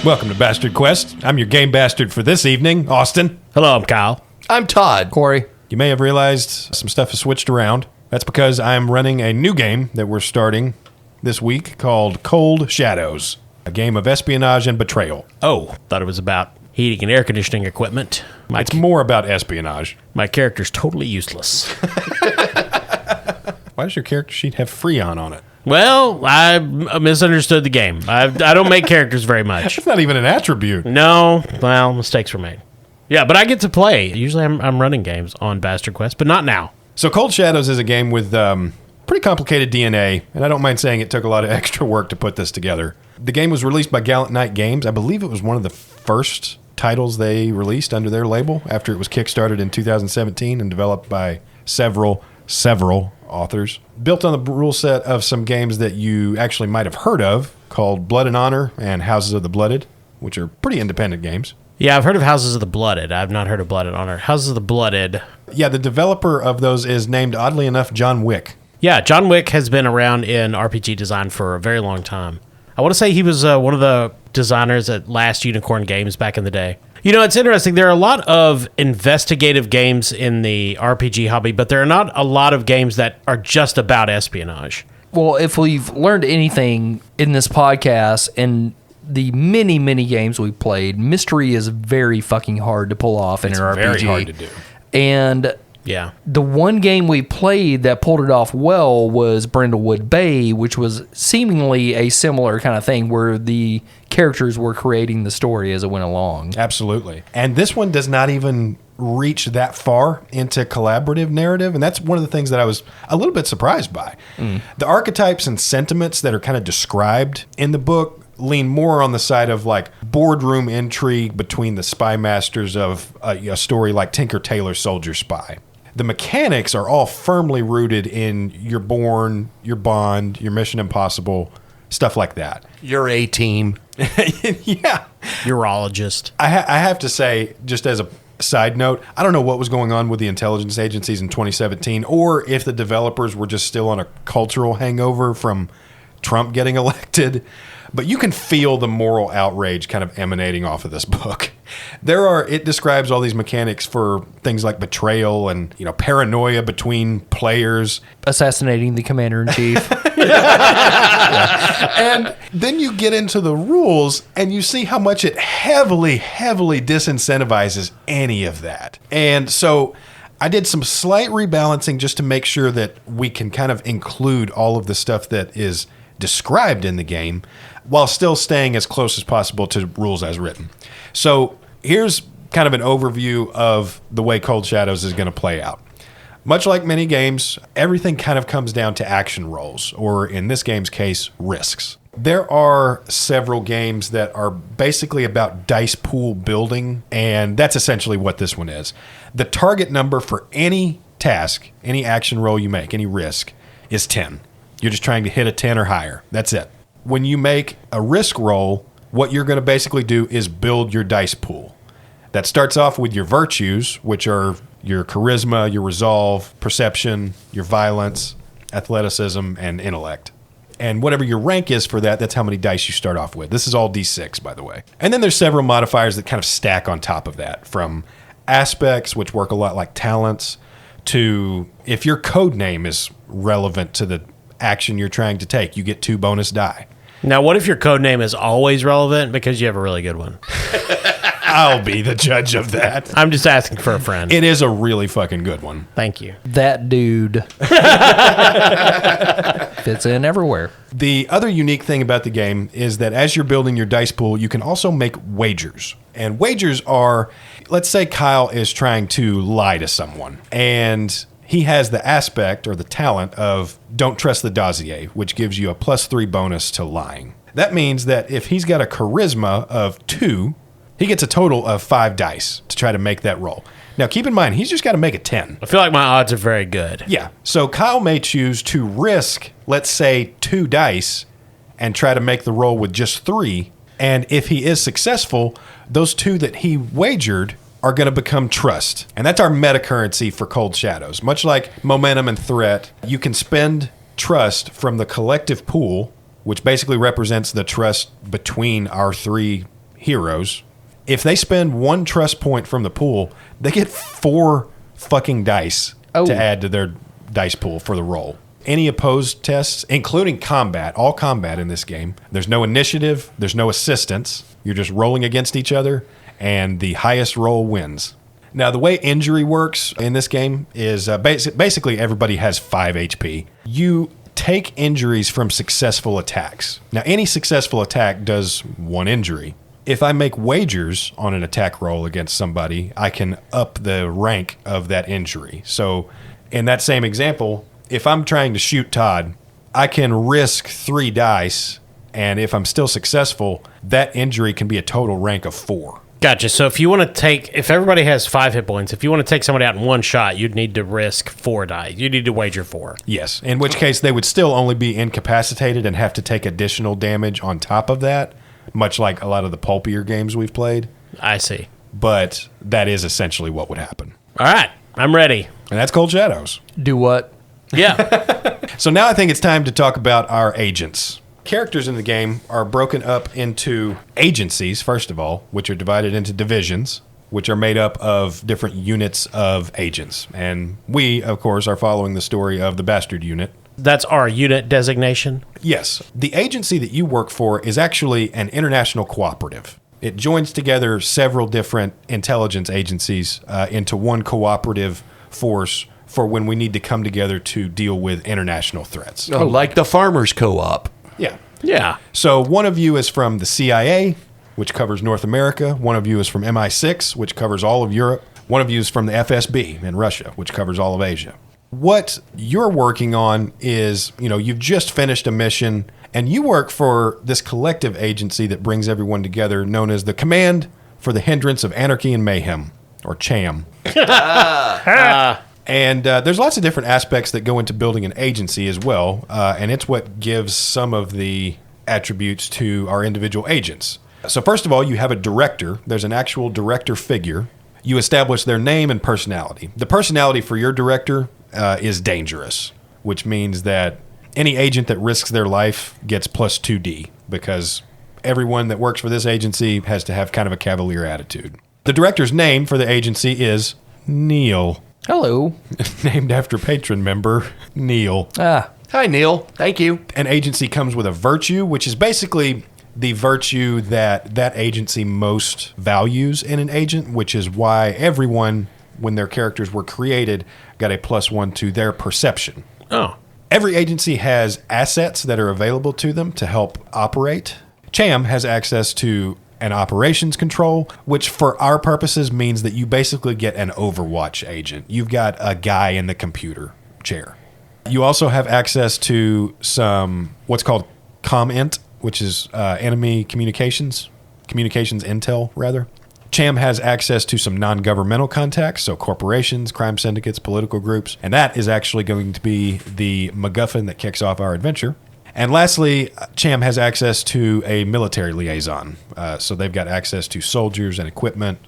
Welcome to Bastard Quest. I'm your game bastard for this evening, Austin. Hello, I'm Kyle. I'm Todd. Corey. You may have realized some stuff has switched around. That's because I'm running a new game that we're starting this week called Cold Shadows, a game of espionage and betrayal. Oh, thought it was about heating and air conditioning equipment. It's more about espionage. My character's totally useless. Why does your character sheet have Freon on it? Well, I misunderstood the game. I don't make characters very much. It's not even an attribute. No, well, mistakes were made. Yeah, but I get to play. Usually I'm running games on Bastard Quest, but not now. So Cold Shadows is a game with pretty complicated DNA, and I don't mind saying it took a lot of extra work to put this together. The game was released by Gallant Knight Games. I believe it was one of the first titles they released under their label after it was kickstarted in 2017 and developed by several authors. Built on the rule set of some games that you actually might have heard of, called Blood and Honor and Houses of the Blooded, which are pretty independent games. Yeah, I've heard of Houses of the Blooded. I've not heard of Blood and Honor. Houses of the Blooded. Yeah, the developer of those is named, oddly enough, John Wick. Yeah, John Wick has been around in RPG design for a very long time. I want to say he was one of the designers at Last Unicorn Games back in the day. You know, it's interesting. There are a lot of investigative games in the RPG hobby, but there are not a lot of games that are just about espionage. Well, if we've learned anything in this podcast and the many, many games we've played, mystery is very fucking hard to pull off in an RPG. Very hard to do. And Yeah. the one game we played that pulled it off well was Brindlewood Bay, which was seemingly a similar kind of thing where the characters were creating the story as it went along. Absolutely. And this one does not even reach that far into collaborative narrative, and that's one of the things that I was a little bit surprised by. The archetypes and sentiments that are kind of described in the book lean more on the side of like boardroom intrigue between the spy masters of a story like Tinker Tailor Soldier Spy. The mechanics are all firmly rooted in your Bourne, your Bond, your Mission Impossible, stuff like that. Your A-Team. Yeah. Urologist. I have to say, just as a side note, I don't know what was going on with the intelligence agencies in 2017 or if the developers were just still on a cultural hangover from Trump getting elected, but you can feel the moral outrage kind of emanating off of this book. It describes all these mechanics for things like betrayal and, paranoia between players. Assassinating the commander-in-chief. And then you get into the rules and you see how much it heavily, heavily disincentivizes any of that. And so I did some slight rebalancing just to make sure that we can kind of include all of the stuff that is described in the game while still staying as close as possible to rules as written. So here's kind of an overview of the way Cold Shadows is going to play out. Much like many games, everything kind of comes down to action rolls, or in this game's case, risks. There are several games that are basically about dice pool building, and that's essentially what this one is. The target number for any task, any action roll you make, any risk, is 10. You're just trying to hit a 10 or higher. That's it. When you make a risk roll, what you're going to basically do is build your dice pool. That starts off with your virtues, which are your charisma, your resolve, perception, your violence, athleticism, and intellect. And whatever your rank is for that, that's how many dice you start off with. This is all D6, by the way. And then there's several modifiers that kind of stack on top of that, from aspects, which work a lot like talents, to if your code name is relevant to the action you're trying to take, you get 2 bonus die. Now, what if your code name is always relevant because you have a really good one? I'll be the judge of that. I'm just asking for a friend. It is a really fucking good one. Thank you. That dude fits in everywhere. The other unique thing about the game is that as you're building your dice pool, you can also make wagers. And wagers are, let's say Kyle is trying to lie to someone, and he has the aspect or the talent of don't trust the dossier, which gives you a +3 bonus to lying. That means that if he's got a charisma of 2, he gets a total of 5 dice to try to make that roll. Now, keep in mind, he's just got to make a 10. I feel like my odds are very good. Yeah. So Kyle may choose to risk, let's say, 2 dice and try to make the roll with just 3. And if he is successful, those 2 that he wagered are going to become trust. And that's our meta currency for Cold Shadows. Much like momentum and threat, you can spend trust from the collective pool, which basically represents the trust between our 3 heroes. If they spend 1 trust point from the pool, they get 4 fucking dice to add to their dice pool for the roll. Any opposed tests, including combat, all combat in this game. There's no initiative. There's no assistance. You're just rolling against each other, and the highest roll wins. Now, the way injury works in this game is basically everybody has 5 HP. You take injuries from successful attacks. Now, any successful attack does 1 injury. If I make wagers on an attack roll against somebody, I can up the rank of that injury. So in that same example, if I'm trying to shoot Todd, I can risk 3 dice, and if I'm still successful, that injury can be a total rank of 4. Gotcha. So if everybody has 5 hit points, if you want to take somebody out in 1 shot, you'd need to risk 4 dice. You need to wager 4. Yes, in which case they would still only be incapacitated and have to take additional damage on top of that, much like a lot of the pulpier games we've played. I see. But that is essentially what would happen. All right. I'm ready. And that's Cold Shadows. Do what? Yeah. So now I think it's time to talk about our agents. Characters in the game are broken up into agencies, first of all, which are divided into divisions, which are made up of different units of agents. And we, of course, are following the story of the Bastard Unit. That's our unit designation? Yes. The agency that you work for is actually an international cooperative. It joins together several different intelligence agencies into one cooperative force for when we need to come together to deal with international threats. Oh, like the Farmers Co-op. Yeah. Yeah. So one of you is from the CIA, which covers North America. One of you is from MI6, which covers all of Europe. One of you is from the FSB in Russia, which covers all of Asia. What you're working on is, you've just finished a mission, and you work for this collective agency that brings everyone together, known as the Command for the Hindrance of Anarchy and Mayhem, or CHAM. And there's lots of different aspects that go into building an agency as well, and it's what gives some of the attributes to our individual agents. So first of all, you have a director. There's an actual director figure. You establish their name and personality. The personality for your director is dangerous, which means that any agent that risks their life gets plus 2D, because everyone that works for this agency has to have kind of a cavalier attitude. The director's name for the agency is Neil. Hello. Named after patron member Neil. Hi, Neil. Thank you. An agency comes with a virtue, which is basically the virtue that agency most values in an agent, which is why everyone, when their characters were created, got a +1 to their perception. Oh. Every agency has assets that are available to them to help operate. CHAM has access to an operations control, which for our purposes means that you basically get an Overwatch agent. You've got a guy in the computer chair. You also have access to some what's called ComInt, which is enemy communications intel, rather. CHAM has access to some non-governmental contacts, so corporations, crime syndicates, political groups, and that is actually going to be the MacGuffin that kicks off our adventure. And lastly, CHAM has access to a military liaison, so they've got access to soldiers and equipment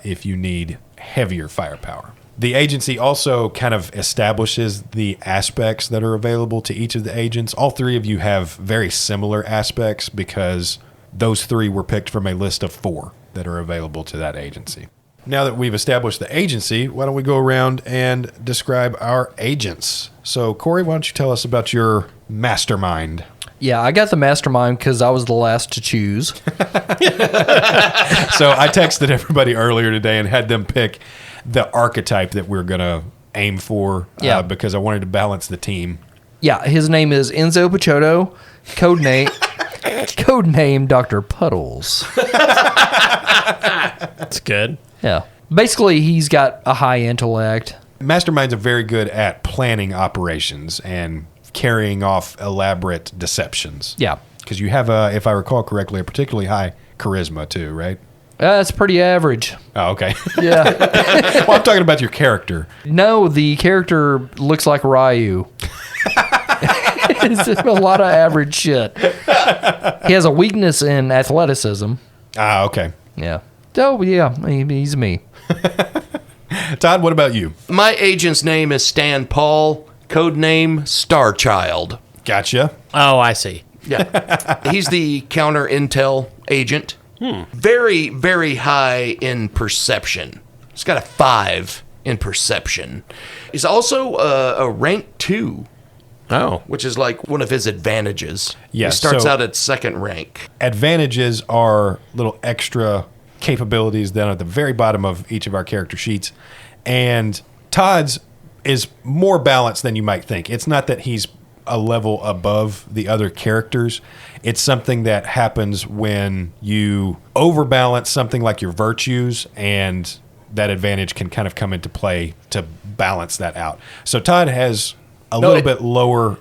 if you need heavier firepower. The agency also kind of establishes the aspects that are available to each of the agents. All 3 of you have very similar aspects because those 3 were picked from a list of 4 that are available to that agency. Now that we've established the agency, why don't we go around and describe our agents? So, Corey, why don't you tell us about your mastermind? Yeah, I got the mastermind because I was the last to choose. So I texted everybody earlier today and had them pick the archetype that we're going to aim for because I wanted to balance the team. Yeah, his name is Enzo Picciotto, codename Dr. Puddles. That's good. Yeah. Basically, he's got a high intellect. Masterminds are very good at planning operations and carrying off elaborate deceptions. Yeah. Because you have, if I recall correctly, a particularly high charisma too, right? That's pretty average. Oh, okay. Yeah. Well, I'm talking about your character. No, the character looks like Ryu. It's a lot of average shit. He has a weakness in athleticism. Ah, okay. Yeah. Oh, yeah, he's me. Todd, what about you? My agent's name is Stan Paul, codename Starchild. Gotcha. Oh, I see. Yeah. He's the counter intel agent. Very, very high in perception. He's got a 5 in perception. He's also a rank 2, Oh. which is like one of his advantages. Yes, He starts so- out at 2nd rank. Advantages are little extra capabilities down at the very bottom of each of our character sheets. And Todd's is more balanced than you might think. It's not that he's a level above the other characters. It's something that happens when you overbalance something like your virtues, and that advantage can kind of come into play to balance that out. So Todd has a little bit lower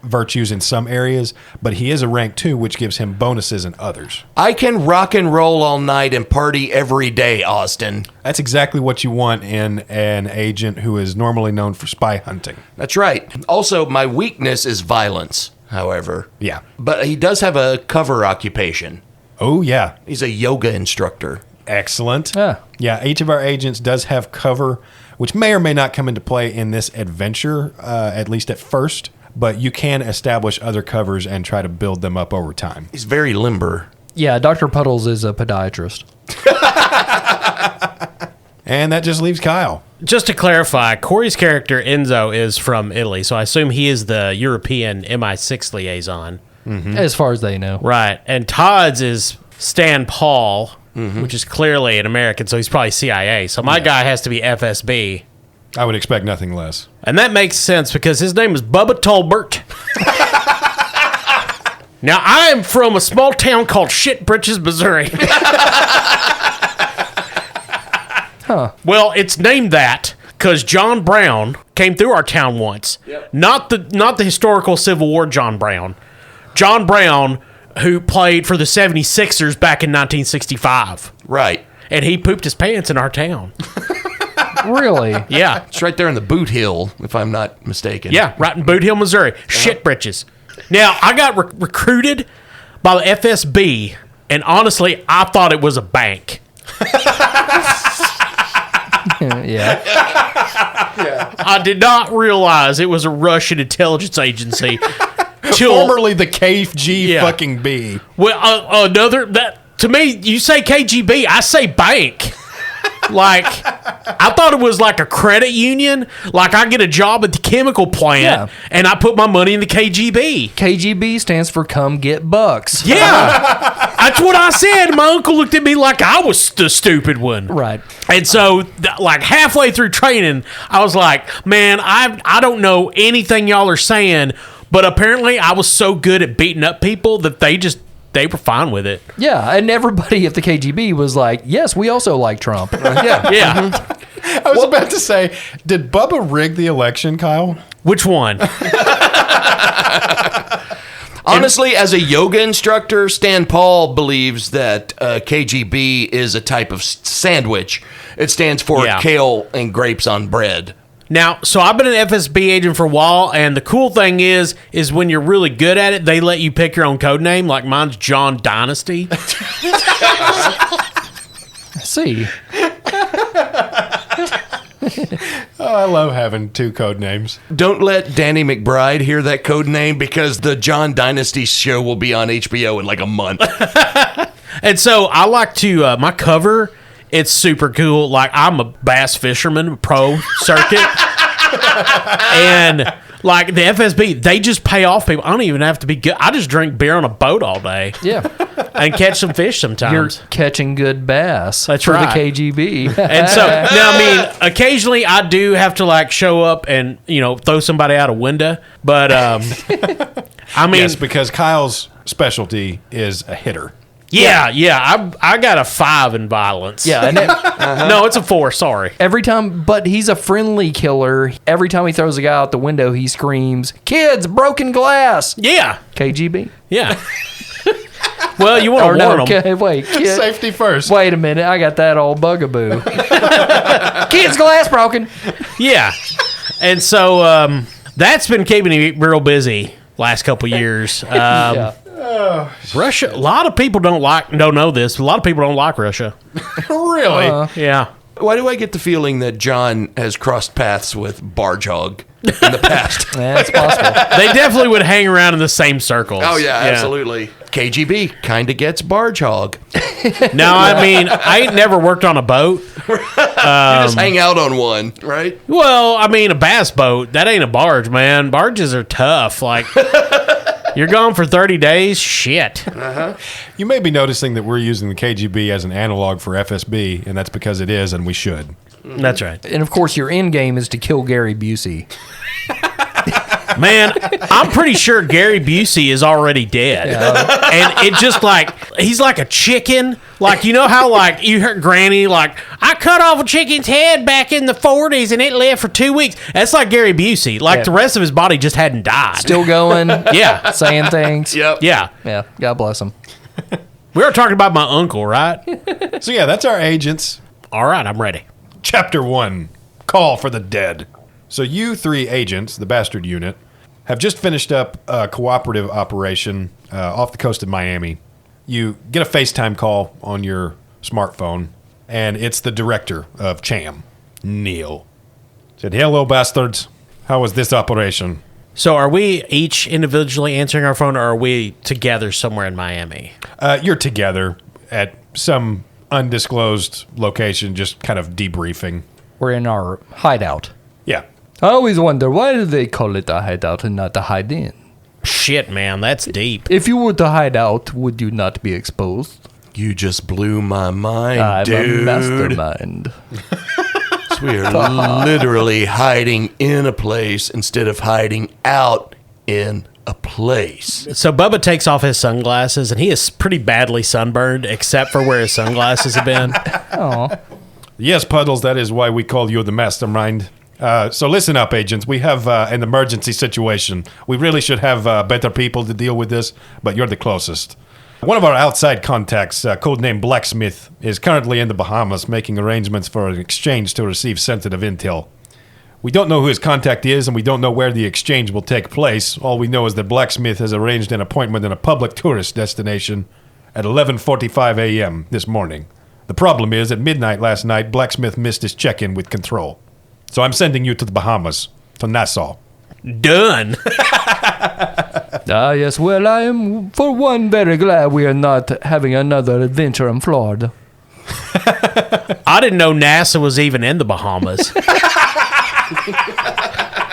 virtues in some areas, but he is a rank 2, which gives him bonuses in others. I can rock and roll all night and party every day, Austin. That's exactly what you want in an agent who is normally known for spy hunting. That's right. Also, my weakness is violence, however. Yeah. But he does have a cover occupation. Oh, yeah. He's a yoga instructor. Excellent. Yeah. Yeah, each of our agents does have cover, which may or may not come into play in this adventure, at least at first, but you can establish other covers and try to build them up over time. He's very limber. Yeah, Dr. Puddles is a podiatrist. And that just leaves Kyle. Just to clarify, Corey's character Enzo is from Italy, so I assume he is the European MI6 liaison. As far as they know. Right. And Todd's is Stan Paul, which is clearly an American, so he's probably CIA. So my guy has to be FSB. I would expect nothing less. And that makes sense because his name is Bubba Tolbert. Now, I am from a small town called Shitbritches, Missouri. Well, it's named that because John Brown came through our town once. Not the historical Civil War John Brown. John Brown, who played for the 76ers back in 1965. Right. And he pooped his pants in our town. Really? Yeah. It's right there in the Boot Hill, if I'm not mistaken. Yeah, right in Boot Hill, Missouri. Shit britches. Now, I got recruited by the FSB, and honestly, I thought it was a bank. Yeah. I did not realize it was a Russian intelligence agency. Formerly the KG Yeah. fucking B. Well, to me, you say KGB, I say bank. Like, I thought it was like a credit union. Like, I get a job at the chemical plant, Yeah. and I put my money in the KGB. KGB stands for Come Get Bucks. Yeah, that's what I said. My uncle looked at me like I was the stupid one. Right. And so, like, halfway through training, I was like, man, I don't know anything y'all are saying, but apparently I was so good at beating up people that they were fine with it. Yeah, and everybody at the KGB was like, yes, we also like Trump. Yeah. Yeah. I was about to say, did Bubba rig the election, Kyle? Which one? Honestly, as a yoga instructor, Stan Paul believes that KGB is a type of sandwich. It stands for Yeah. kale and grapes on bread. Now, so I've been an FSB agent for a while, and the cool thing is when you're really good at it, they let you pick your own code name. Like mine's John Dynasty. See, Oh, I love having two code names. Don't let Danny McBride hear that code name because the John Dynasty show will be on HBO in like a month. And so I like to, my cover, it's super cool. Like, I'm a bass fisherman, pro circuit. And, like, the FSB, they just pay off people. I don't even have to be good. I just drink beer on a boat all day yeah, and catch some fish you're sometimes. catching good bass That's for right. the KGB. And so, now, I mean, occasionally I do have to, like, show up and, throw somebody out a window. But, I mean, Yes, because Kyle's specialty is a hitter. yeah, I got a 5 in violence. Yeah, and No, it's a 4, sorry. every time, but he's a friendly killer. Every time he throws a guy out the window, he screams, "Kids, broken glass!" Yeah, KGB. yeah. Well, you want Or to no, warn them. okay, wait, kid, Safety first. wait a minute, I got that old bugaboo. Kids, glass broken. Yeah. And so that's been keeping me real busy last couple years. Yeah. Russia, a lot of people don't know this. A lot of people don't like Russia. Really? Yeah. Why do I get the feeling that John has crossed paths with Barge Hog in the past? Yeah, it's possible. They definitely would hang around in the same circles. Oh, yeah, absolutely. KGB kind of gets Barge Hog. Now, I mean, I ain't never worked on a boat. You just hang out on one, right? Well, I mean, a bass boat, that ain't a barge, man. Barges are tough. Like, you're gone for 30 days? Shit. You may be noticing that we're using the KGB as an analog for FSB, and that's because it is, and we should. That's right. And of course, your end game is to kill Gary Busey. Man, I'm pretty sure Gary Busey is already dead. And it just like, he's like a chicken. Like, you know how like you heard Granny, like, I cut off a chicken's head back in the 40s and it lived for 2 weeks. That's like Gary Busey. Like the rest of his body just hadn't died. Still going. Yeah. Saying things. Yep. Yeah. Yeah. God bless him. We were talking about my uncle, right? So yeah, that's our agents. All right, I'm ready. Chapter 1, Call for the Dead. So you 3 agents, the Bastard Unit, have just finished up a cooperative operation off the coast of Miami. You get a FaceTime call on your smartphone, and it's the director of CHAM, Neil. Said, hello, bastards. How was this operation? So are we each individually answering our phone, or are we together somewhere in Miami? You're together at some undisclosed location, just kind of debriefing. We're in our hideout. Yeah. I always wonder, why do they call it a hideout and not a hide-in? Shit, man, that's deep. If you were to hide out, would you not be exposed? You just blew my mind, I'm dude. a mastermind. So we are literally hiding in a place instead of hiding out in a place. So Bubba takes off his sunglasses, and he is pretty badly sunburned, except for where his sunglasses have been. Oh, Yes, Puddles, that is why we call you the mastermind. So listen up, agents. We have an emergency situation. We really should have better people to deal with this, but you're the closest. One of our outside contacts, codenamed Blacksmith, is currently in the Bahamas making arrangements for an exchange to receive sensitive intel. We don't know who his contact is, and we don't know where the exchange will take place. All we know is that Blacksmith has arranged an appointment in a public tourist destination at 11:45 a.m. this morning. The problem is, at midnight last night, Blacksmith missed his check-in with control. So I'm sending you to the Bahamas, to Nassau. Done. yes. Well, I am, for one, very glad we are not having another adventure in Florida. I didn't know NASA was even in the Bahamas.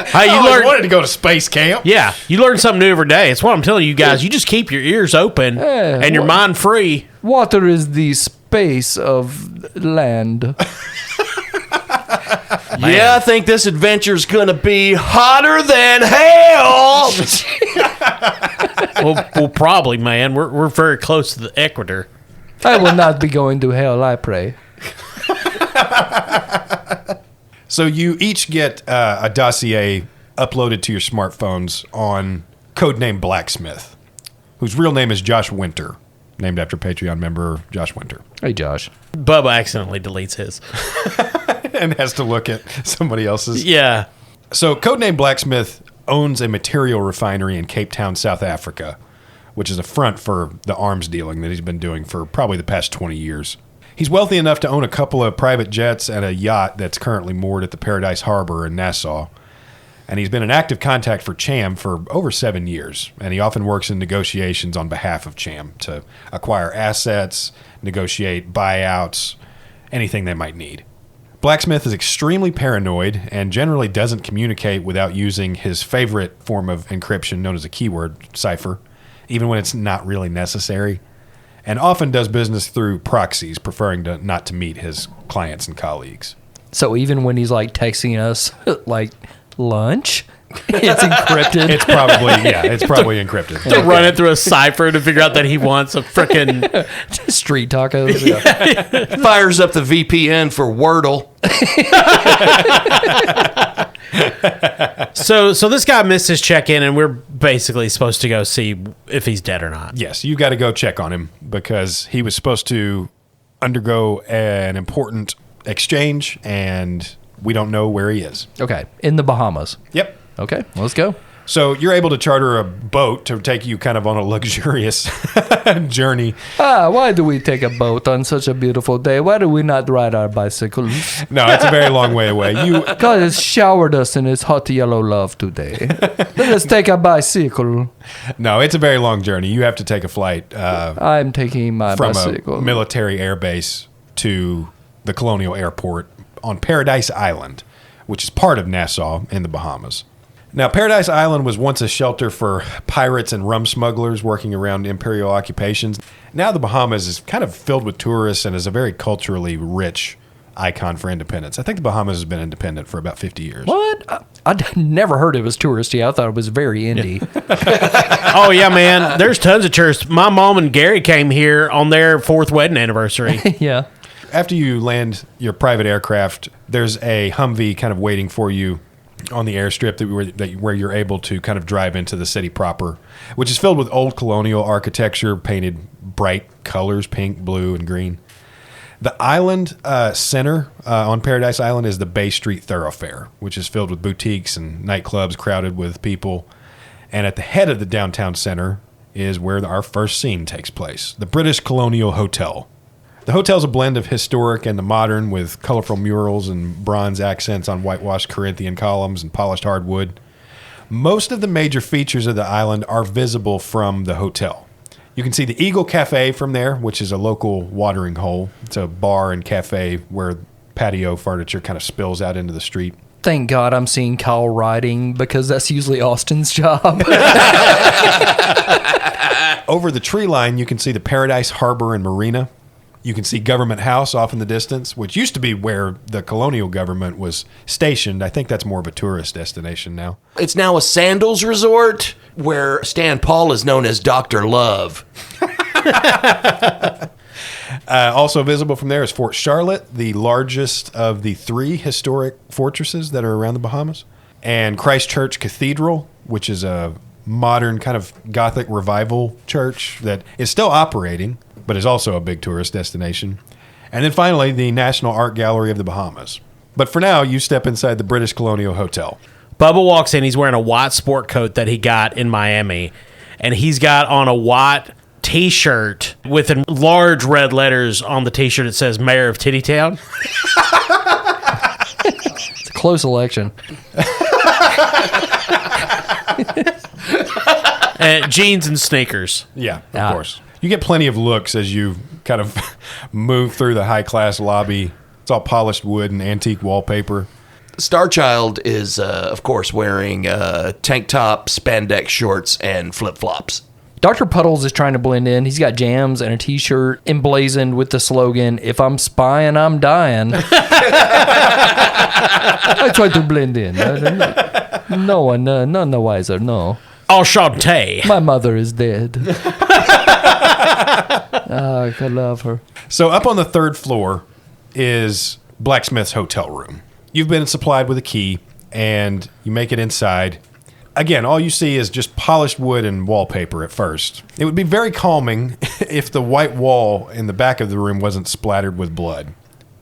Hey, you I wanted to go to space camp. Yeah, you learn something new every day. It's what I'm telling you guys. You just keep your ears open and your mind free. Water is the space of land. Yeah, I think this adventure's gonna be hotter than hell. Well, probably, man. We're very close to the equator. I will not be going to hell, I pray. So you each get a dossier uploaded to your smartphones on codename Blacksmith, whose real name is Josh Winter, named after Patreon member Josh Winter. Hey, Josh. Bubba accidentally deletes his. And has to look at somebody else's. Yeah. So codename Blacksmith owns a material refinery in Cape Town, South Africa, which is a front for the arms dealing that he's been doing for probably the past 20 years. He's wealthy enough to own a couple of private jets and a yacht that's currently moored at the Paradise Harbor in Nassau. And he's been in active contact for CHAM for over 7 years. And he often works in negotiations on behalf of CHAM to acquire assets, negotiate buyouts, anything they might need. Blacksmith is extremely paranoid and generally doesn't communicate without using his favorite form of encryption known as a keyword cipher, even when it's not really necessary, and often does business through proxies, preferring not to meet his clients and colleagues. So even when he's like texting us like lunch, it's encrypted. It's probably encrypted. To run it through a cipher to figure out that he wants a frickin' Street tacos. Yeah. Fires up the VPN for Wordle. So this guy missed his check-in, and we're basically supposed to go see if he's dead or not. Yes, you got to go check on him because he was supposed to undergo an important exchange, and we don't know where he is. Okay, in the Bahamas. Yep. Okay, let's go. So you're able to charter a boat to take you kind of on a luxurious journey. Why do we take a boat on such a beautiful day? Why do we not ride our bicycles? No, it's a very long way away. God has showered us in his hot yellow love today. Let us take a bicycle. No, it's a very long journey. You have to take a flight I'm taking my from bicycle. a military air base to the Colonial Airport on Paradise Island, which is part of Nassau in the Bahamas. Now, Paradise Island was once a shelter for pirates and rum smugglers working around imperial occupations. Now the Bahamas is kind of filled with tourists and is a very culturally rich icon for independence. I think the Bahamas has been independent for about 50 years. What? I never heard it was touristy. I thought it was very indie. Oh, yeah, man. There's tons of tourists. My mom and Gary came here on their 4th wedding anniversary. Yeah. After you land your private aircraft, there's a Humvee kind of waiting for you on the airstrip where you're able to kind of drive into the city proper, which is filled with old colonial architecture painted bright colors, pink, blue, and green. The island center on Paradise Island is the Bay Street Thoroughfare, which is filled with boutiques and nightclubs crowded with people. And at the head of the downtown center is where our first scene takes place, the British Colonial Hotel. The hotel's a blend of historic and the modern, with colorful murals and bronze accents on whitewashed Corinthian columns and polished hardwood. Most of the major features of the island are visible from the hotel. You can see the Eagle Cafe from there, which is a local watering hole. It's a bar and cafe where patio furniture kind of spills out into the street. Thank God I'm seeing Kyle riding, because that's usually Austin's job. Over the tree line, you can see the Paradise Harbor and Marina. You can see Government House off in the distance, which used to be where the colonial government was stationed. I think that's more of a tourist destination now. It's now a sandals resort where Stan Paul is known as Dr. Love. Also visible from there is Fort Charlotte, the largest of the 3 historic fortresses that are around the Bahamas, and Christchurch Cathedral, which is a modern kind of Gothic revival church that is still operating, but is also a big tourist destination. And then finally, the National Art Gallery of the Bahamas. But for now, you step inside the British Colonial Hotel. Bubba walks in. He's wearing a white sport coat that he got in Miami. And he's got on a white T-shirt with in large red letters on the T-shirt. It says Mayor of Tittytown. It's a close election. And jeans and sneakers. Yeah, of course. You get plenty of looks as you kind of move through the high-class lobby. It's all polished wood and antique wallpaper. Starchild is, of course, wearing tank top, spandex shorts, and flip-flops. Dr. Puddles is trying to blend in. He's got jams and a T-shirt emblazoned with the slogan, "If I'm spying, I'm dying." I try to blend in. No one, none the wiser, no. Enchanté. My mother is dead. I love her. So up on the 3rd floor is Blacksmith's hotel room. You've been supplied with a key, and you make it inside. Again, all you see is just polished wood and wallpaper at first. It would be very calming if the white wall in the back of the room wasn't splattered with blood.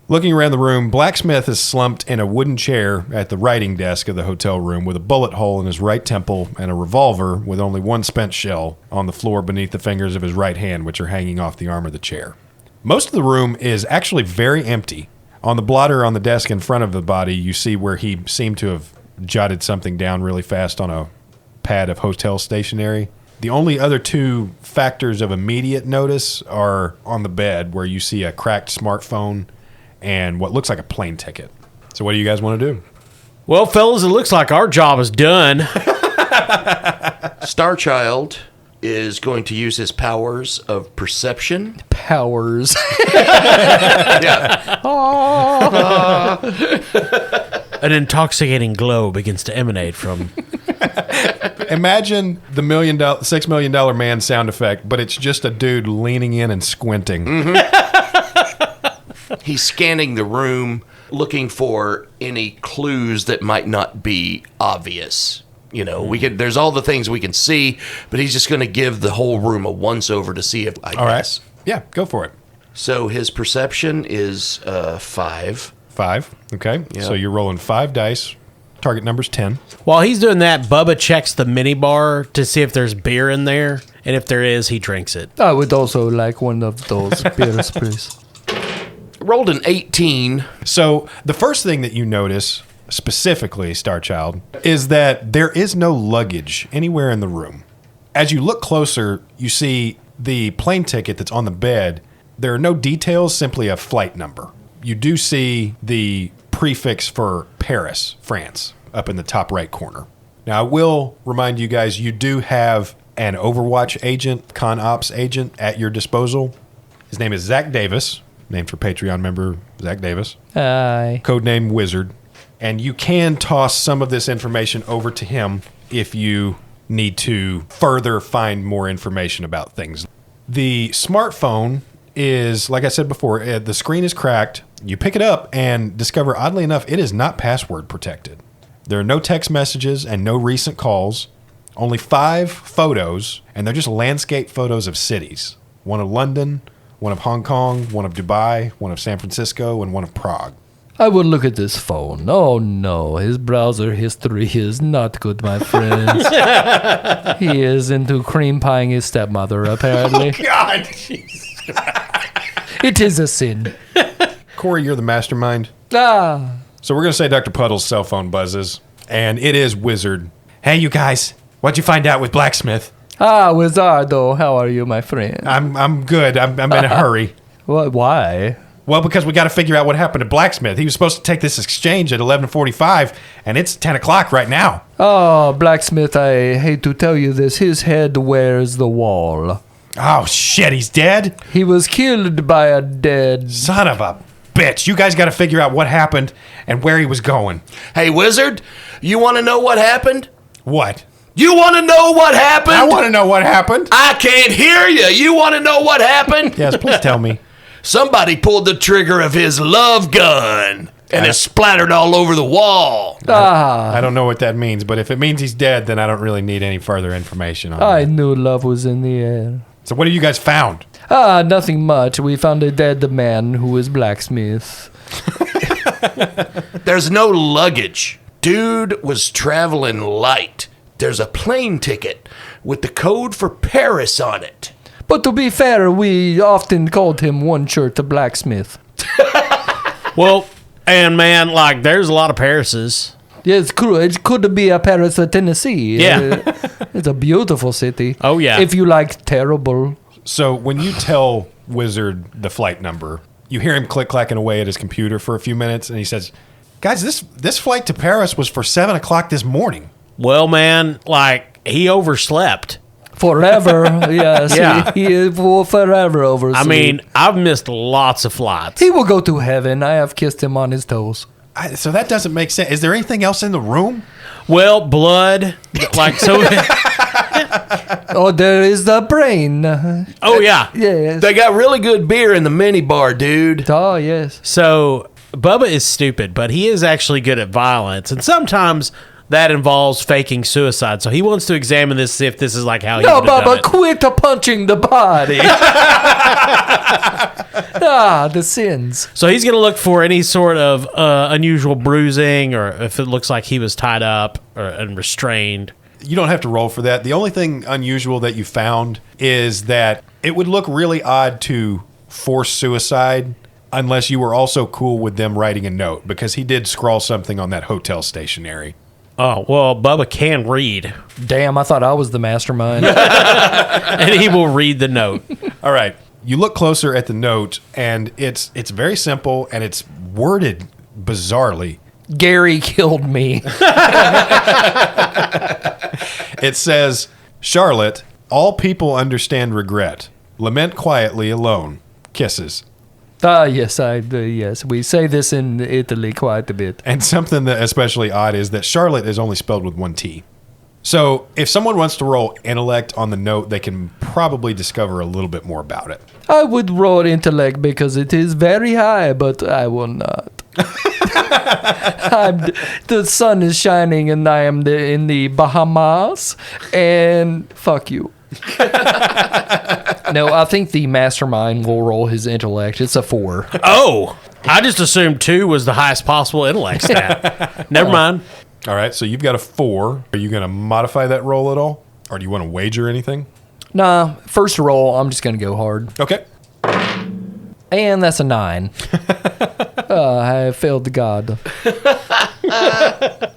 Looking around the room, Blacksmith is slumped in a wooden chair at the writing desk of the hotel room with a bullet hole in his right temple and a revolver with only one spent shell on the floor beneath the fingers of his right hand, which are hanging off the arm of the chair. Most of the room is actually very empty. On the blotter on the desk in front of the body, you see where he seemed to have jotted something down really fast on a pad of hotel stationery. The only other 2 factors of immediate notice are on the bed, where you see a cracked smartphone and what looks like a plane ticket. So what do you guys want to do? Well, fellas, it looks like our job is done. Starchild is going to use his powers of perception. Powers. Yeah. An intoxicating glow begins to emanate from... Imagine the $6 million man sound effect, but it's just a dude leaning in and squinting. Mm-hmm. He's scanning the room, looking for any clues that might not be obvious. You know, there's all the things we can see, but he's just going to give the whole room a once-over to see if I guess. All right. Yeah, go for it. So his perception is 5. 5. Okay. Yeah. So you're rolling 5 dice Target number's 10. While he's doing that, Bubba checks the minibar to see if there's beer in there, and if there is, he drinks it. I would also like one of those beers, please. Rolled an 18. So the first thing that you notice, specifically, Starchild, is that there is no luggage anywhere in the room. As you look closer, you see the plane ticket that's on the bed. There are no details, simply a flight number. You do see the prefix for Paris, France, up in the top right corner. Now, I will remind you guys, you do have an Overwatch agent, Con Ops agent at your disposal. His name is Zach Davis, named for Patreon member Zach Davis. Aye. Codename Wizard. And you can toss some of this information over to him if you need to further find more information about things. The smartphone is, like I said before, the screen is cracked. You pick it up and discover, oddly enough, it is not password protected. There are no text messages and no recent calls. Only 5 photos, and they're just landscape photos of cities. One of London, one of Hong Kong, one of Dubai, one of San Francisco, and one of Prague. I will look at this phone. Oh no, his browser history is not good, my friends. He is into cream pieing his stepmother, apparently. God! It is a sin. Corey, you're the mastermind. Ah. So we're going to say Dr. Puddle's cell phone buzzes, and it is Wizard. Hey, you guys, what'd you find out with Blacksmith? Ah, Wizardo, how are you, my friend? I'm good. I'm in a hurry. What? Why? Well, because we got to figure out what happened to Blacksmith. He was supposed to take this exchange at 11:45, and it's 10 o'clock right now. Oh, Blacksmith, I hate to tell you this. His head wears the wall. Oh, shit, he's dead? He was killed by a dead... Son of a bitch. You guys got to figure out what happened and where he was going. Hey, Wizard, you want to know what happened? What? You want to know what happened? I want to know what happened. I can't hear you. You want to know what happened? Yes, please tell me. Somebody pulled the trigger of his love gun, and it splattered all over the wall. I don't know what that means, but if it means he's dead, then I don't really need any further information on I it. knew love was in the air. So what have you guys found? Nothing much. We found a dead man who was Blacksmith. There's no luggage. Dude was traveling light. There's a plane ticket with the code for Paris on it. But to be fair, we often called him One Shirt the Blacksmith. Well, and man, like, there's a lot of Parises. Yeah, it's cool. It could be a Paris, Tennessee. Yeah. It's a beautiful city. Oh, yeah. If you like terrible. So when you tell Wizard the flight number, you hear him click-clacking away at his computer for a few minutes, and he says, guys, this flight to Paris was for 7 o'clock this morning. Well, man, like, he overslept. Forever, yes. Yeah. He will forever oversleep. I mean, I've missed lots of flights. He will go to heaven. I have kissed him on his toes. So that doesn't make sense. Is there anything else in the room? Well, blood, like, so... Oh, there is the brain. Oh, yeah. Yes. They got really good beer in the minibar, dude. Oh, yes. So, Bubba is stupid, but he is actually good at violence, and sometimes that involves faking suicide. So he wants to examine this, see if this is like how he No, would have done Bubba, it. quit punching the body. The sins. So he's going to look for any sort of unusual bruising, or if it looks like he was tied up and restrained. You don't have to roll for that. The only thing unusual that you found is that it would look really odd to force suicide unless you were also cool with them writing a note, because he did scrawl something on that hotel stationery. Oh, well, Bubba can read, Damn, I thought I was the mastermind. and he will read the note. All right. You look closer at the note, and it's very simple, and it's worded bizarrely. Gary killed me. It says, Charlotte, all people understand regret. Lament quietly alone. Kisses. Yes, yes. We say this in Italy quite a bit. And something that especially odd is that Charlotte is only spelled with one T. So if someone wants to roll intellect on the note, they can probably discover a little bit more about it. I would roll intellect because it is very high, but I will not. The sun is shining and I am in the Bahamas, and fuck you. No, I think the mastermind will roll his intellect. It's a 4. Oh, I just assumed 2 was the highest possible intellect stat. Never mind. All right, so you've got a 4. Are you going to modify that roll at all? Or do you want to wager anything? Nah, first roll, I'm just going to go hard. Okay. And that's a 9. I failed the god.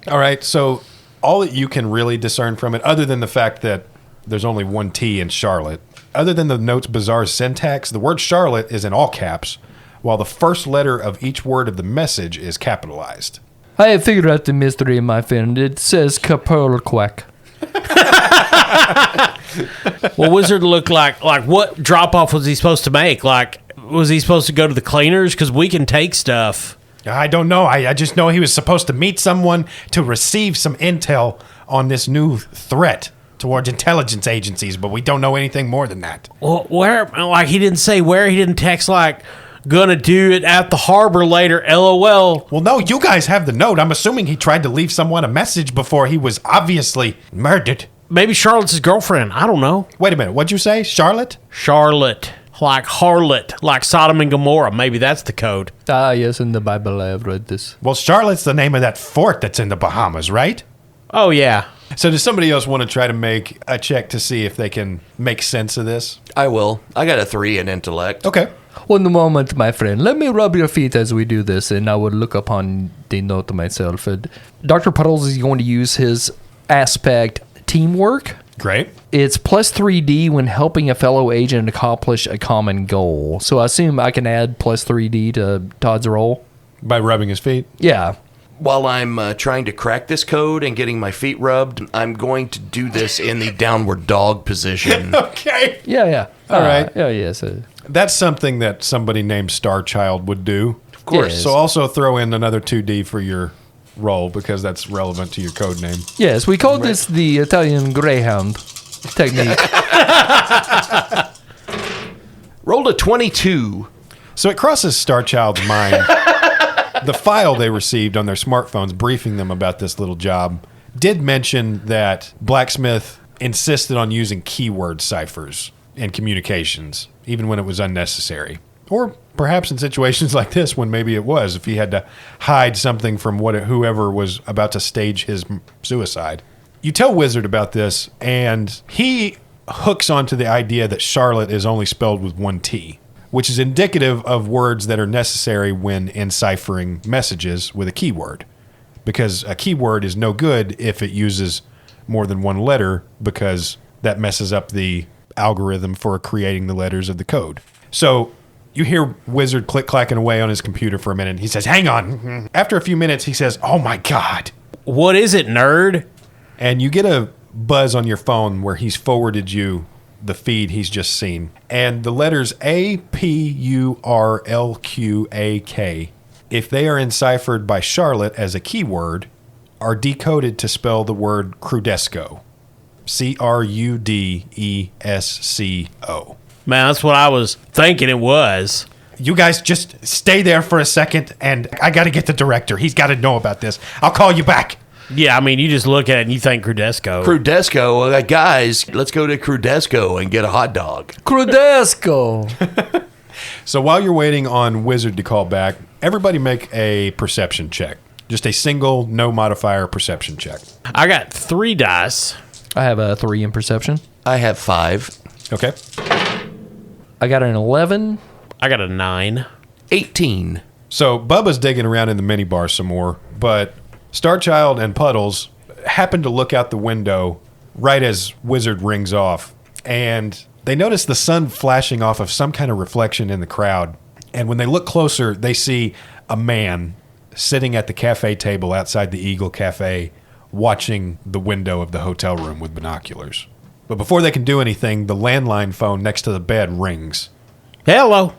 All right, so all that you can really discern from it, other than the fact that there's only one T in Charlotte, other than the note's bizarre syntax, the word Charlotte is in all caps, while the first letter of each word of the message is capitalized. I have figured out the mystery, my friend. It says Kapurlquack. Well, Wizard looked like what drop off was he supposed to make? Like, was he supposed to go to the cleaners? Because we can take stuff. I don't know. I just know he was supposed to meet someone to receive some intel on this new threat towards intelligence agencies, but we don't know anything more than that. Well, where? Like, he didn't say where. He didn't text like, gonna do it at the harbor later. LOL. Well, no, you guys have the note. I'm assuming he tried to leave someone a message before he was obviously murdered. Maybe Charlotte's his girlfriend. I don't know. Wait a minute. What'd you say? Charlotte? Charlotte. Like harlot. Like Sodom and Gomorrah. Maybe that's the code. Ah, yes, in the Bible I have read this. Well, Charlotte's the name of that fort that's in the Bahamas, right? Oh, yeah. So does somebody else want to try to make a check to see if they can make sense of this? I will. I got a 3 in intellect. Okay. One moment, my friend. Let me rub your feet as we do this, and I will look upon the note myself. Dr. Puddles is going to use his aspect teamwork. Great. It's plus 3D when helping a fellow agent accomplish a common goal. So I assume I can add plus 3D to Todd's roll? By rubbing his feet? Yeah. While I'm trying to crack this code and getting my feet rubbed, I'm going to do this in the downward dog position. Okay. Yeah. All right. Yeah, yes. That's something that somebody named Starchild would do. Of course. Yes. So also throw in another 2D for your roll because that's relevant to your code name. Yes, we call this the Italian Greyhound technique. Rolled a 22. So it crosses Starchild's mind. The file they received on their smartphones briefing them about this little job did mention that Blacksmith insisted on using keyword ciphers in communications, even when it was unnecessary. Or perhaps in situations like this when maybe it was, if he had to hide something from whoever was about to stage his suicide. You tell Wizard about this, and he hooks onto the idea that Charlotte is only spelled with one T, which is indicative of words that are necessary when enciphering messages with a keyword. Because a keyword is no good if it uses more than one letter, because that messes up the algorithm for creating the letters of the code. So you hear Wizard click-clacking away on his computer for a minute. He says, hang on. After a few minutes, he says, oh my God. What is it, nerd? And you get a buzz on your phone where he's forwarded you the feed he's just seen. And the letters APURLQAK, if they are enciphered by Charlotte as a keyword, are decoded to spell the word Crudesco. CRUDESCO. Man, that's what I was thinking it was. You guys just stay there for a second, and I got to get the director. He's got to know about this. I'll call you back. Yeah, I mean, you just look at it and you think Crudesco. Crudesco, guys, let's go to Crudesco and get a hot dog. Crudesco. So while you're waiting on Wizard to call back, everybody make a perception check. Just a single, no modifier perception check. I got 3 dice. I have a 3 in perception. I have 5. Okay. I got an 11. I got a 9. 18. So Bubba's digging around in the minibar some more, but Starchild and Puddles happen to look out the window right as Wizard rings off, and they notice the sun flashing off of some kind of reflection in the crowd. And when they look closer, they see a man sitting at the cafe table outside the Eagle Cafe, watching the window of the hotel room with binoculars. But before they can do anything, the landline phone next to the bed rings. Hello.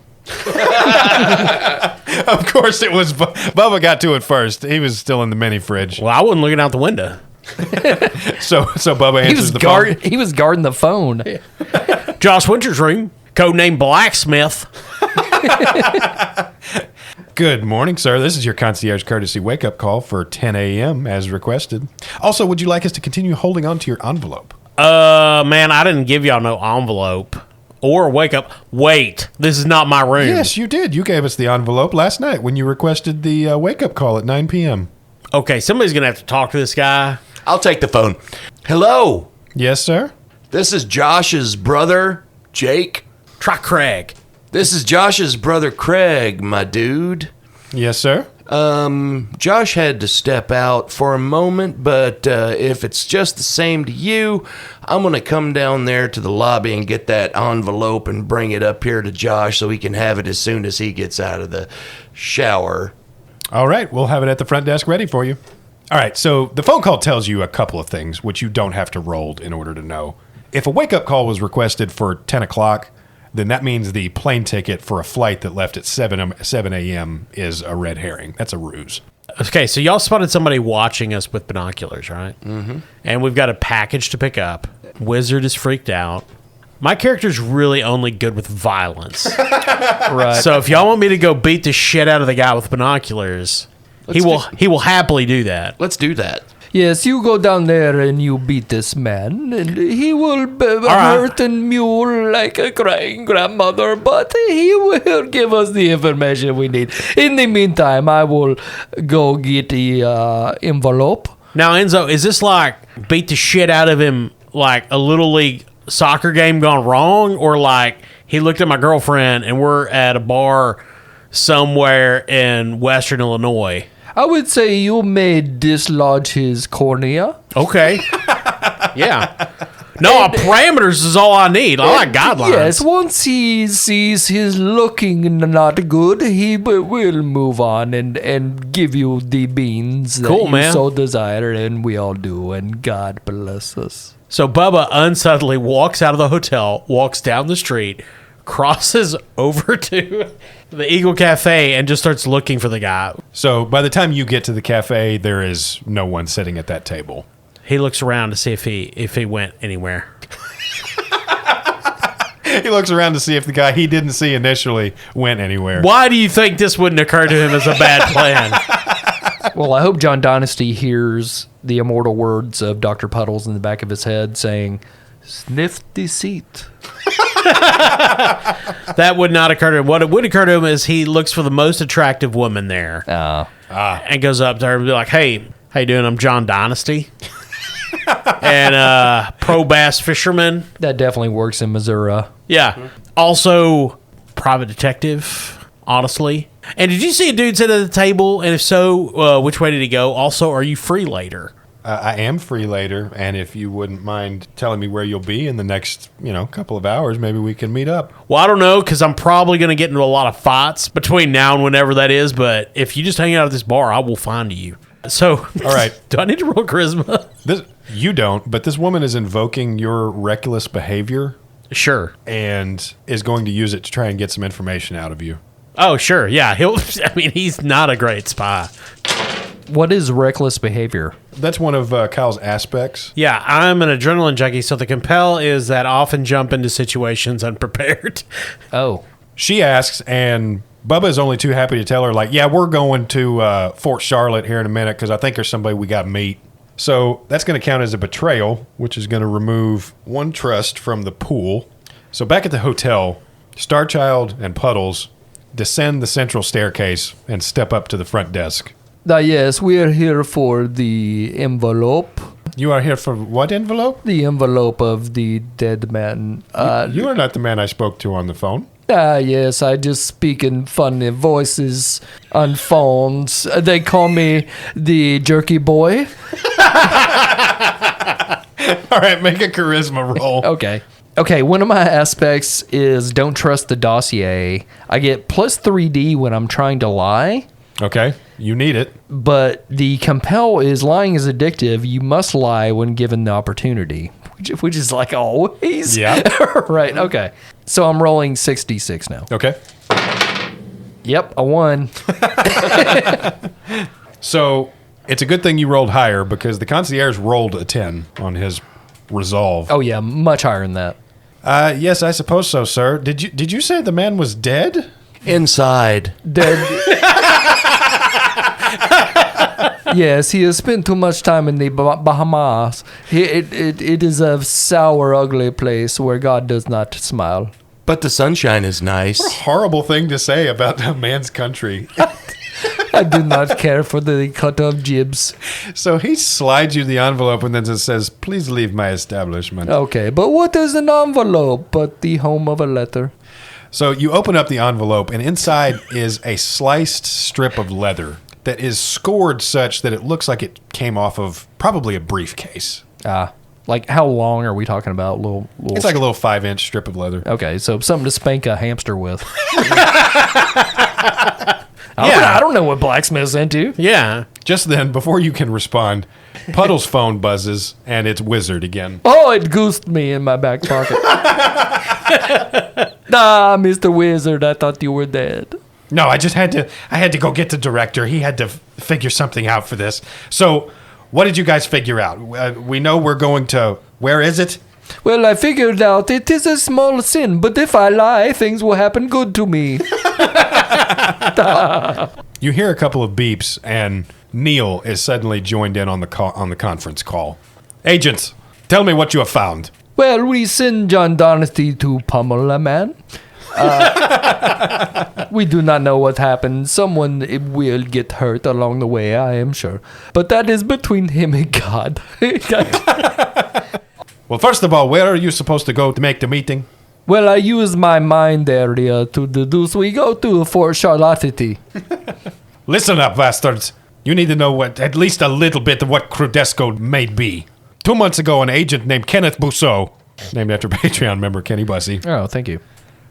Of course it was Bubba got to it first. He was still in the mini fridge. Well, I wasn't looking out the window. So Bubba answers the phone. He was guarding the phone. Josh Winter's room, codename Blacksmith. Good morning, sir. This is your concierge courtesy wake-up call for 10 a.m. as requested. Also, would you like us to continue holding on to your envelope? Man, I didn't give y'all no envelope or wake up. Wait, this is not my room. Yes, you did. You gave us the envelope last night when you requested the wake-up call at 9 p.m. Okay, somebody's going to have to talk to this guy. I'll take the phone. Hello. Yes, sir. This is Josh's brother, Jake. Try Craig. This is Josh's brother, Craig, my dude. Yes, sir. Josh had to step out for a moment, but if it's just the same to you, I'm going to come down there to the lobby and get that envelope and bring it up here to Josh so he can have it as soon as he gets out of the shower. All right, we'll have it at the front desk ready for you. All right, so the phone call tells you a couple of things, which you don't have to roll in order to know. If a wake-up call was requested for 10 o'clock, then that means the plane ticket for a flight that left at 7 a.m. is a red herring. That's a ruse. Okay, so y'all spotted somebody watching us with binoculars, right? Mm-hmm. And we've got a package to pick up. Wizard is freaked out. My character's really only good with violence. Right. So if y'all want me to go beat the shit out of the guy with binoculars, he will happily do that. Let's do that. Yes, you go down there and you beat this man, and he will hurt and mule like a crying grandmother, but he will give us the information we need. In the meantime, I will go get the envelope. Now, Enzo, is this like beat the shit out of him like a Little League soccer game gone wrong, or like he looked at my girlfriend and we're at a bar somewhere in Western Illinois? I would say you may dislodge his cornea. Okay. Yeah. No, parameters is all I need. I like guidelines. Yes, once he sees he's looking not good, he will move on and give you the beans that Cool, you man. so desire, and we all do, and God bless us. So Bubba unsuddenly walks out of the hotel, walks down the street, crosses over to the Eagle Cafe, and just starts looking for the guy. So by the time you get to the cafe, there is no one sitting at that table. He looks around to see if he went anywhere. He looks around to see if the guy he didn't see initially went anywhere. Why do you think this wouldn't occur to him as a bad plan? Well, I hope John Dynasty hears the immortal words of Dr. Puddles in the back of his head saying, "Sniff the seat." That would not occur to him. What would occur to him is he looks for the most attractive woman there and goes up to her and be like, "Hey, how you doing? I'm John Dynasty." And pro bass fisherman. That definitely works in Missouri. Yeah. Also, private detective, honestly. And did you see a dude sit at the table? And if so, which way did he go? Also, are you free later? I am free later, and if you wouldn't mind telling me where you'll be in the next, couple of hours, maybe we can meet up. Well, I don't know, because I'm probably going to get into a lot of fights between now and whenever that is. But if you just hang out at this bar, I will find you. So, all right. Do I need to roll charisma? You don't, but this woman is invoking your reckless behavior. Sure. And is going to use it to try and get some information out of you. Oh, sure. Yeah. He's not a great spy. What is reckless behavior? That's one of Kyle's aspects. Yeah, I'm an adrenaline junkie, so the compel is that I often jump into situations unprepared. Oh. She asks, and Bubba is only too happy to tell her, like, yeah, we're going to Fort Charlotte here in a minute because I think there's somebody we got to meet. So that's going to count as a betrayal, which is going to remove one trust from the pool. So back at the hotel, Starchild and Puddles descend the central staircase and step up to the front desk. Yes, we are here for the envelope. You are here for what envelope? The envelope of the dead man. You are not the man I spoke to on the phone. Yes, I just speak in funny voices on phones. They call me the jerky boy. All right, make a charisma roll. Okay, one of my aspects is don't trust the dossier. I get plus 3D when I'm trying to lie. Okay, you need it. But the compel is lying is addictive. You must lie when given the opportunity, which is like always. Yeah. Right, okay. So I'm rolling 66 now. Okay. Yep, I won. So it's a good thing you rolled higher because the concierge rolled a 10 on his resolve. Oh, yeah, much higher than that. Yes, I suppose so, sir. Did you say the man was dead? Inside. Dead. Yes, he has spent too much time in the Bahamas. It is a sour, ugly place where God does not smile. But the sunshine is nice. Horrible thing to say about a man's country. I do not care for the cut of jibs. So he slides you the envelope and then just says, "Please leave my establishment." Okay, but what is an envelope but the home of a letter? So you open up the envelope, and inside is a sliced strip of leather that is scored such that it looks like it came off of probably a briefcase. Like how long are we talking about? Little It's like a little 5-inch strip of leather. Okay, so something to spank a hamster with. Yeah. I don't know what blacksmith's into. Yeah. Just then, before you can respond, Puddle's phone buzzes, and it's Wizard again. Oh, it goosed me in my back pocket. Mr. Wizard, I thought you were dead. No, I had to go get the director. He had to figure something out for this. So, what did you guys figure out? We know we're going to, where is it? Well, I figured out it is a small sin, but if I lie, things will happen good to me. You hear a couple of beeps, and Neil is suddenly joined in on the conference call. Agents, tell me what you have found. Well, we send John Dynasty to pummel a man. We do not know what happened. Someone will get hurt along the way, I am sure. But that is between him and God. Well, first of all, where are you supposed to go to make the meeting? Well, I use my mind area to deduce. We go to Fort Charlotte. Listen up, bastards. You need to know at least a little bit of what Crudesco may be. 2 months ago, an agent named Kenneth Bousseau, named after Patreon member Kenny Bussey, Oh, thank you.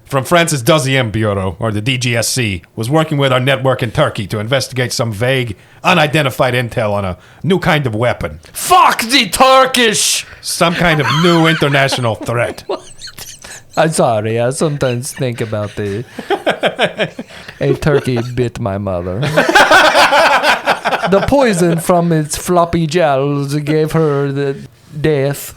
from France's Deuxième Bureau, or the DGSC, was working with our network in Turkey to investigate some vague, unidentified intel on a new kind of weapon. Fuck the Turkish! Some kind of new international threat. I'm sorry, I sometimes think about a turkey bit my mother. The poison from its floppy jowls gave her the death.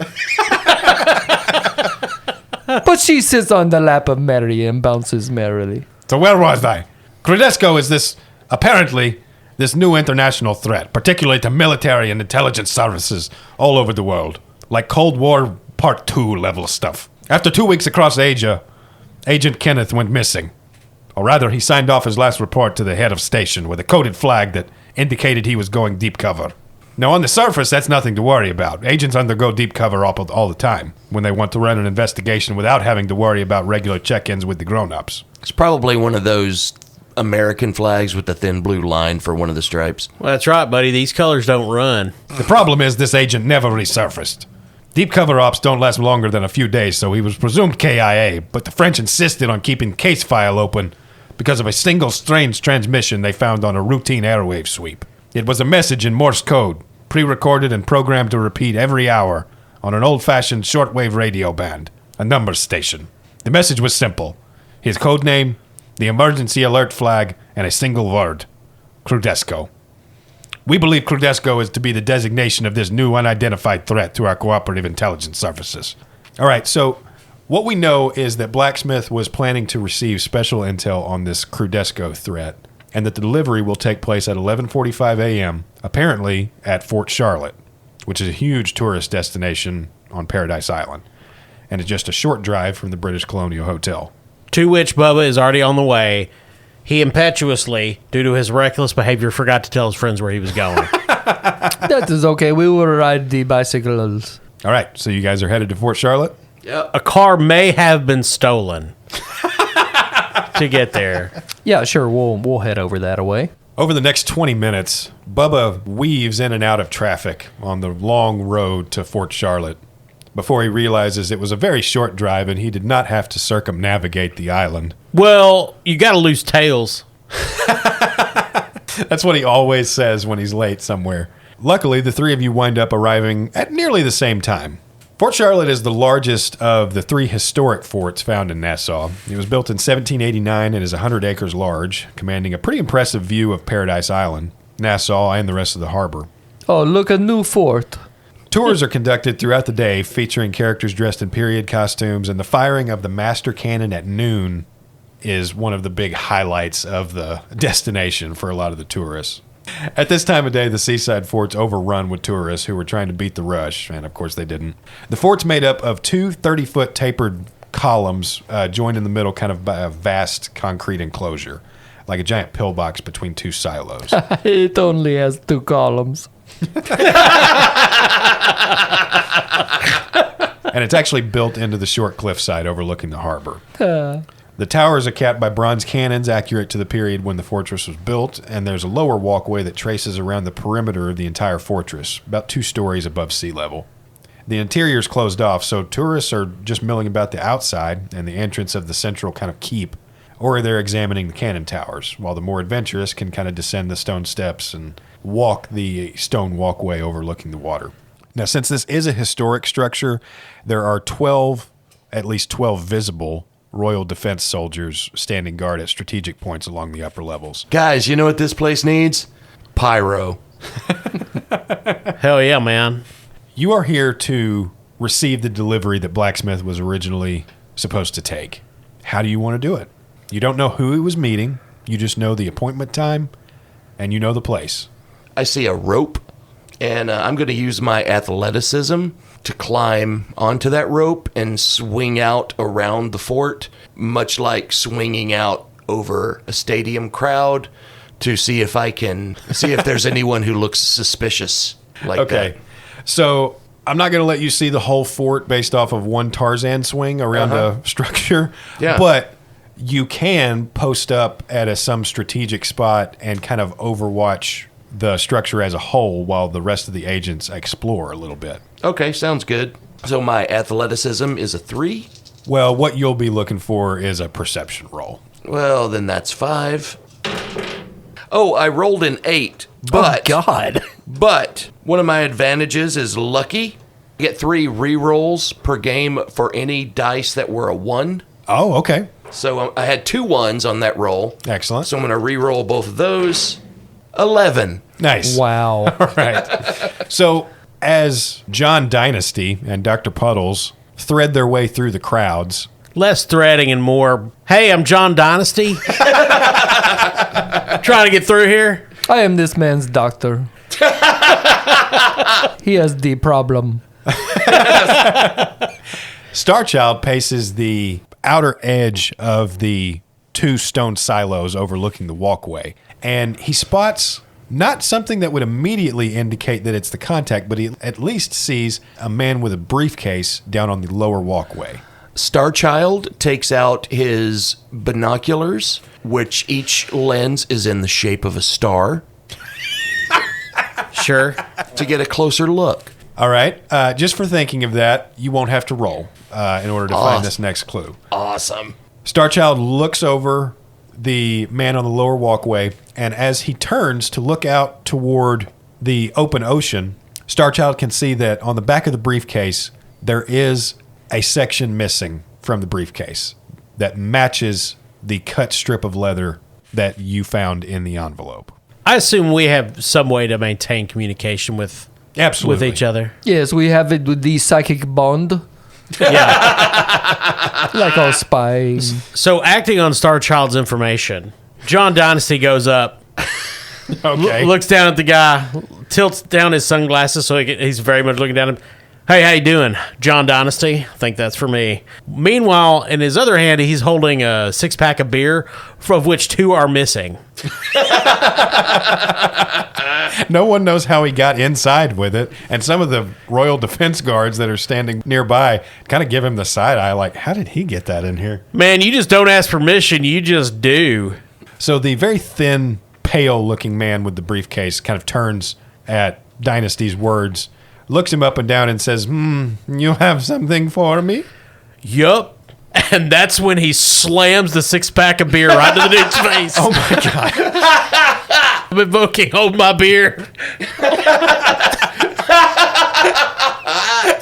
But she sits on the lap of Mary and bounces merrily. So where was I? Crudesco is apparently this new international threat, particularly to military and intelligence services all over the world. Like Cold War Part 2 level stuff. After 2 weeks across Asia, Agent Kenneth went missing. Or rather, he signed off his last report to the head of station with a coded flag that indicated he was going deep cover. Now, on the surface, that's nothing to worry about. Agents undergo deep cover all the time when they want to run an investigation without having to worry about regular check-ins with the grown-ups. It's probably one of those American flags with the thin blue line for one of the stripes. Well, that's right, buddy. These colors don't run. The problem is this agent never resurfaced. Deep cover ops don't last longer than a few days, so he was presumed KIA, but the French insisted on keeping the case file open because of a single strange transmission they found on a routine airwave sweep. It was a message in Morse code, pre-recorded and programmed to repeat every hour on an old-fashioned shortwave radio band, a numbers station. The message was simple. His code name, the emergency alert flag, and a single word. Crudesco. We believe Crudesco is to be the designation of this new unidentified threat to our cooperative intelligence services. All right, so what we know is that Blacksmith was planning to receive special intel on this Crudesco threat, and that the delivery will take place at 11:45 a.m., apparently at Fort Charlotte, which is a huge tourist destination on Paradise Island, and it's just a short drive from the British Colonial Hotel. To which Bubba is already on the way. He impetuously, due to his reckless behavior, forgot to tell his friends where he was going. That is okay. We will ride the bicycles. All right, so you guys are headed to Fort Charlotte? A car may have been stolen to get there. Yeah, sure. We'll head over that way. Over the next 20 minutes, Bubba weaves in and out of traffic on the long road to Fort Charlotte before he realizes it was a very short drive and he did not have to circumnavigate the island. Well, you got to lose tails. That's what he always says when he's late somewhere. Luckily, the three of you wind up arriving at nearly the same time. Fort Charlotte is the largest of the three historic forts found in Nassau. It was built in 1789 and is 100 acres large, commanding a pretty impressive view of Paradise Island, Nassau, and the rest of the harbor. Oh, look, a new fort. Tours are conducted throughout the day, featuring characters dressed in period costumes, and the firing of the master cannon at noon is one of the big highlights of the destination for a lot of the tourists. At this time of day, the seaside fort's overrun with tourists who were trying to beat the rush, and of course they didn't. The fort's made up of two 30-foot tapered columns joined in the middle kind of by a vast concrete enclosure, like a giant pillbox between two silos. It only has 2 columns. And it's actually built into the short cliffside overlooking the harbor. The towers are capped by bronze cannons accurate to the period when the fortress was built, and there's a lower walkway that traces around the perimeter of the entire fortress, about 2 stories above sea level. The interior is closed off, so tourists are just milling about the outside and the entrance of the central kind of keep, or they're examining the cannon towers, while the more adventurous can kind of descend the stone steps and walk the stone walkway overlooking the water. Now, since this is a historic structure, there are at least 12 visible Royal Defense soldiers standing guard at strategic points along the upper levels. Guys, you know what this place needs? Pyro. Hell yeah, man. You are here to receive the delivery that Blacksmith was originally supposed to take. How do you want to do it? You don't know who he was meeting. You just know the appointment time, and you know the place. I see a rope, and I'm going to use my athleticism to climb onto that rope and swing out around the fort, much like swinging out over a stadium crowd to see if there's anyone who looks suspicious like that. So I'm not going to let you see the whole fort based off of one Tarzan swing around a structure. Yeah. But you can post up at some strategic spot and kind of overwatch the structure as a whole while the rest of the agents explore a little bit. Okay, sounds good. So my athleticism is a 3? Well, what you'll be looking for is a perception roll. Well, then that's 5. Oh, I rolled an 8. But God. But one of my advantages is lucky. I get 3 re-rolls per game for any dice that were a 1. Oh, okay. So I had 2 1s on that roll. Excellent. So I'm going to re-roll both of those. 11. Nice. Wow. All right. So as John Dynasty and Dr. Puddles thread their way through the crowds. Less threading and more, hey, I'm John Dynasty. Trying to get through here. I am this man's doctor. He has the problem. Starchild paces the outer edge of the 2 stone silos overlooking the walkway, and he spots not something that would immediately indicate that it's the contact, but he at least sees a man with a briefcase down on the lower walkway. Starchild takes out his binoculars, which each lens is in the shape of a star, Sure. to get a closer look. All right. Just for thinking of that, you won't have to roll in order to find this next clue. Awesome. Starchild looks over the man on the lower walkway, and as he turns to look out toward the open ocean, Starchild can see that on the back of the briefcase, there is a section missing from the briefcase that matches the cut strip of leather that you found in the envelope. I assume we have some way to maintain communication with Absolutely. each other. Yes, we have it with the psychic bond, Yeah. like all spies. So acting on Starchild's information, John Dynasty goes up, Okay. looks down at the guy, tilts down his sunglasses so he's very much looking down at him. Hey, how you doing? John Dynasty. I think that's for me. Meanwhile, in his other hand, he's holding a 6-pack of beer, of which 2 are missing. No one knows how he got inside with it, and some of the Royal Defense Guards that are standing nearby kind of give him the side eye, like, how did he get that in here? Man, you just don't ask permission, you just do. So the very thin, pale-looking man with the briefcase kind of turns at Dynasty's words, looks him up and down and says, you have something for me? Yup. And that's when he slams the 6-pack of beer right to the dude's face. Oh, my God. I'm invoking, hold my beer.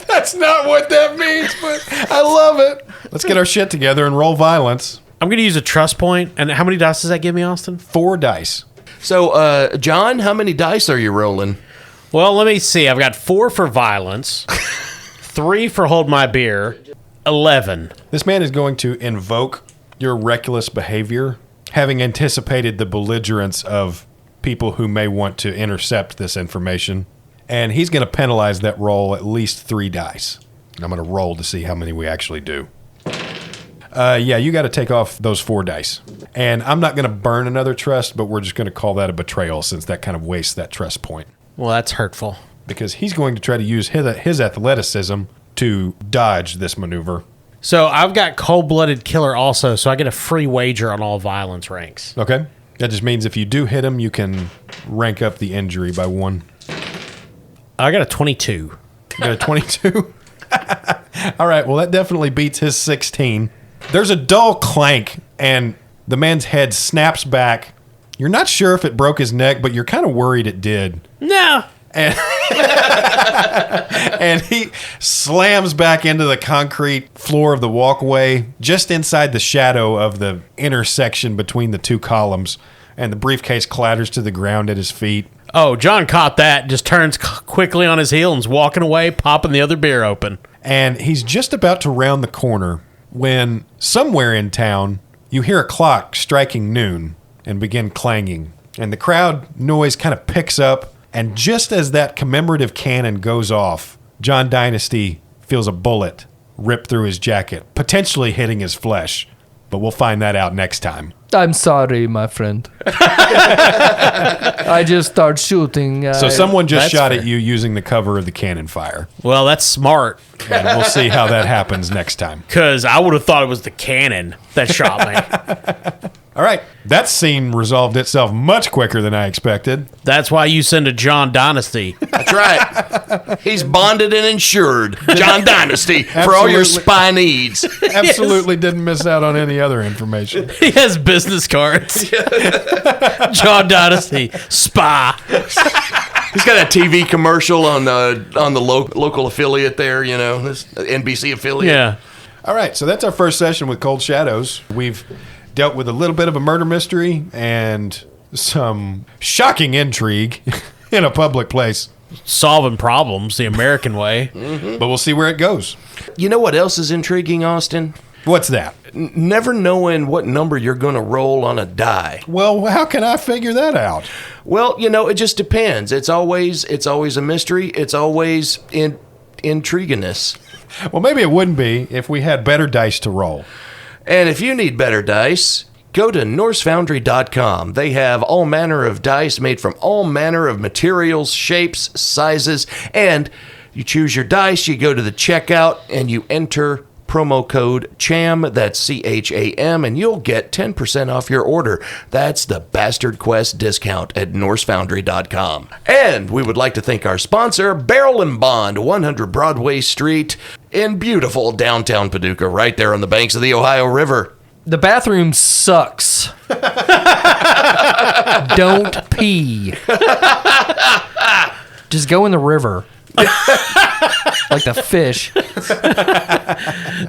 That's not what that means, but I love it. Let's get our shit together and roll violence. I'm going to use a trust point. And how many dice does that give me, Austin? 4 dice. So, John, how many dice are you rolling? Well, let me see. I've got 4 for violence, 3 for hold my beer, 11. This man is going to invoke your reckless behavior, having anticipated the belligerence of people who may want to intercept this information. And he's going to penalize that roll at least 3 dice. And I'm going to roll to see how many we actually do. Yeah, you got to take off those 4 dice. And I'm not going to burn another trust, but we're just going to call that a betrayal since that kind of wastes that trust point. Well, that's hurtful. Because he's going to try to use his athleticism to dodge this maneuver. So I've got cold-blooded killer also, so I get a free wager on all violence ranks. Okay. That just means if you do hit him, you can rank up the injury by 1. I got a 22. You got a 22? All right, well, that definitely beats his 16. There's a dull clank, and the man's head snaps back. You're not sure if it broke his neck, but you're kind of worried it did. No. And, and he slams back into the concrete floor of the walkway, just inside the shadow of the intersection between the 2 columns, and the briefcase clatters to the ground at his feet. Oh, John caught that, just turns quickly on his heel and's walking away, popping the other beer open. And he's just about to round the corner when somewhere in town you hear a clock striking noon and begin clanging. And the crowd noise kind of picks up. And just as that commemorative cannon goes off, John Dynasty feels a bullet rip through his jacket, potentially hitting his flesh. But we'll find that out next time. I'm sorry, my friend. I just start shooting. So someone just That's shot fair. at you using the cover of the cannon fire. Well, that's smart, And we'll see how that happens next time. because I would have thought it was the cannon that shot me. All right. That scene resolved itself much quicker than I expected. That's why you send a John Dynasty. That's right. He's bonded and insured. John Dynasty for all your Absolutely. spy needs. Absolutely didn't miss out on any other information. He has business cards. John Dynasty, spy. He's got a TV commercial on the local affiliate there, this NBC affiliate. Yeah. All right, so that's our first session with Cold Shadows. We've dealt with a little bit of a murder mystery and some shocking intrigue in a public place. Solving problems the American way. But we'll see where it goes. You know what else is intriguing, Austin? What's that? Never knowing what number you're going to roll on a die. Well, how can I figure that out? Well, it just depends. It's always a mystery. It's always intriguingness. Well, maybe it wouldn't be if we had better dice to roll. And if you need better dice, go to NorseFoundry.com. They have all manner of dice made from all manner of materials, shapes, sizes, and you choose your dice, you go to the checkout, and you enter promo code CHAM, that's CHAM, and you'll get 10% off your order. That's the Bastard Quest discount at NorseFoundry.com. And we would like to thank our sponsor, Barrel and Bond, 100 Broadway Street in beautiful downtown Paducah, right there on the banks of the Ohio River. The bathroom sucks. Don't pee. Just go in the river. Like the fish.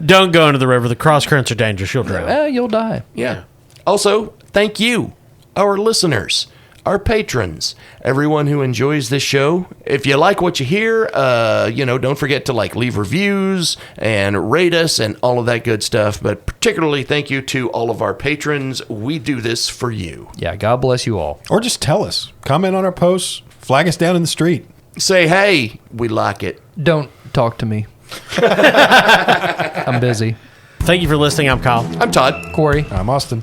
Don't go into the river. The cross currents are dangerous. You'll drown. You'll die. Yeah. Also, thank you, our listeners, our patrons, everyone who enjoys this show. If you like what you hear, don't forget to leave reviews and rate us and all of that good stuff. But particularly thank you to all of our patrons. We do this for you. Yeah, God bless you all. Or just tell us. Comment on our posts. Flag us down in the street. Say, hey, we like it. Don't talk to me. I'm busy. Thank you for listening. I'm Kyle. I'm Todd. Corey. I'm Austin.